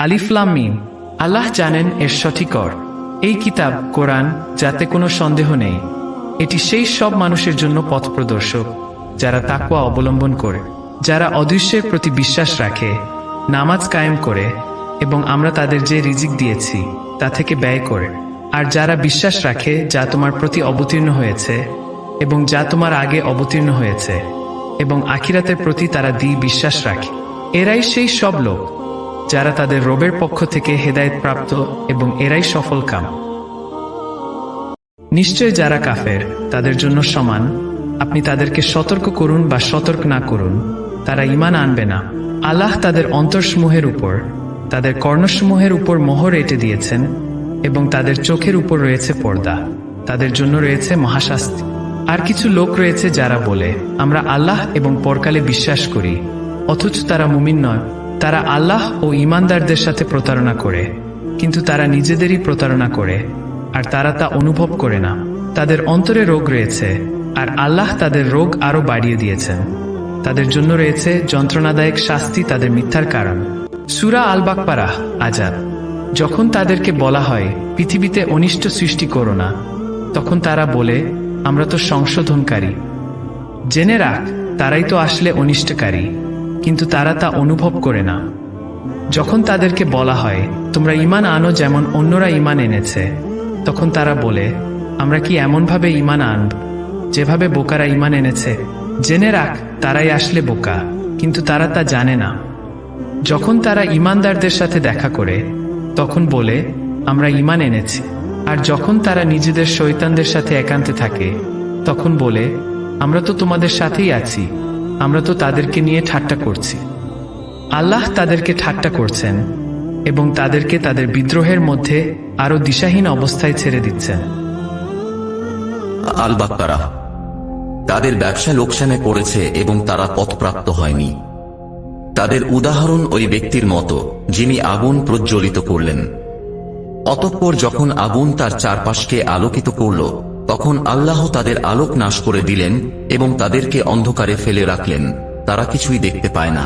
আলিফ লাম মিম। আল্লাহ জানেন এর সঠিক অর্থ। এই কিতাব কোরআন, যাতে কোনো সন্দেহ নেই, এটি সেই সব মানুষের জন্য পথপ্রদর্শক যারা তাকওয়া অবলম্বন করে, যারা অদৃশ্যের প্রতি বিশ্বাস রাখে, নামাজ কায়েম করে এবং আমরা তাদের যে রিজিক দিয়েছি তা থেকে ব্যয় করে, আর যারা বিশ্বাস রাখে যা তোমার প্রতি অবতীর্ণ হয়েছে এবং যা তোমার আগে অবতীর্ণ হয়েছে, এবং আখিরাতের প্রতি তারা বিশ্বাস রাখে। এরাই সেই সব লোক যারা তাদের রবের পক্ষ থেকে হেদায়েত প্রাপ্ত, এবং এরাই সফল কাম। নিশ্চয় যারা কাফের তাদের জন্য সমান, আপনি তাদেরকে সতর্ক করুন বা সতর্ক না করুন, তারা ঈমান আনবে না। আল্লাহ তাদের অন্তরসমূহের উপর, তাদের কর্ণসমূহের উপর মোহর এঁটে দিয়েছেন, এবং তাদের চোখের উপর রয়েছে পর্দা, তাদের জন্য রয়েছে মহাশাস্তি। আর কিছু লোক রয়েছে যারা বলে, আমরা আল্লাহ এবং পরকালে বিশ্বাস করি, অথচ তারা মুমিন নয়। তারা আল্লাহ ও ঈমানদারদের সাথে প্রতারণা করে, কিন্তু তারা নিজেদেরই প্রতারণা করে, আর তারা তা অনুভব করে না। তাদের অন্তরে রোগ রয়েছে, আর আল্লাহ তাদের রোগ আরো বাড়িয়ে দিয়েছেন। তাদের জন্য রয়েছে যন্ত্রণাদায়ক শাস্তি তাদের মিথ্যার কারণ। সূরা আল বাকরা আয়াত। যখন তাদেরকে বলা হয় পৃথিবীতে অনিষ্ট সৃষ্টি করো না, তখন তারা বলে, আমরা তো সংশোধনকারী। জেনে রাখ, তারাই তো আসলে অনিষ্টকারী, কিন্তু তারা তা অনুভব করে না। যখন তাদেরকে বলা হয় তোমরা ঈমান আনো যেমন অন্যরা ঈমান এনেছে, তখন তারা বলে, আমরা কি এমনভাবে ঈমান আনব যেভাবে বোকারা ঈমান এনেছে? জেনে রাখ, তারাই আসলে বোকা, কিন্তু তারা তা জানে না। যখন তারা ঈমানদারদের সাথে দেখা করে, তখন বলে, আমরা ঈমান এনেছি। আর যখন তারা নিজেদের শয়তানদের সাথে একান্তে থাকে, তখন বলে, আমরা তো তোমাদের সাথেই আছি, আমরা তো তাদেরকে নিয়ে ঠাট্টা করছি। আল্লাহ তাদেরকে ঠাট্টা করছেন এবং তাদেরকে তাদের বিদ্রোহের মধ্যে আরো দিশাহীন অবস্থায় ছেড়ে দিচ্ছেন। আল বাকরা। তাদের ব্যবসা লোকসানে পড়েছে এবং তারা পথপ্রাপ্ত হয়নি। তাদের উদাহরণ ওই ব্যক্তির মতো যিনি আগুন প্রজ্বলিত করলেন, অতঃপর যখন আগুন তার চারপাশকে আলোকিত করল, তখন আল্লাহ তাদের আলোক নাশ করে দিলেন এবং তাদেরকে অন্ধকারে ফেলে রাখলেন। তারা কিছুই দেখতে পায় না।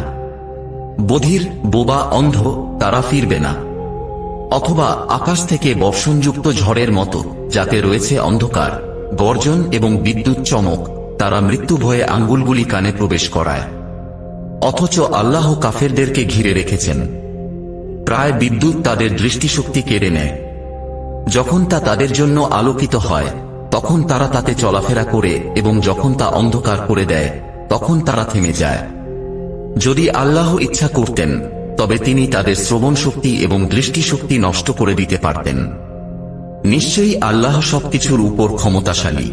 বধির, বোবা, অন্ধ, তারা ফিরবে না। অথবা আকাশ থেকে বর্ষণযুক্ত ঝড়ের মতো, যাতে রয়েছে অন্ধকার, গর্জন এবং বিদ্যুৎ চমক, তারা মৃত্যু ভয়ে আঙ্গুলগুলি কানে প্রবেশ করায়। অথচ আল্লাহ কাফেরদেরকে ঘিরে রেখেছেন। প্রায় বিদ্যুৎ তাদের দৃষ্টিশক্তি কেড়ে নেয়। যখন তা তাদের জন্য আলোকিত হয়, তখন তারা তাতে চলাফেরা করে, এবং যখন তা অন্ধকার করে দেয়, তখন তারা থেমে যায়। যদি আল্লাহ ইচ্ছা করতেন, তবে তিনি তাদের শ্রবণ শক্তি এবং দৃষ্টিশক্তি নষ্ট করে দিতে পারতেন। নিশ্চয়ই আল্লাহ সবকিছুর উপর ক্ষমতাশালী।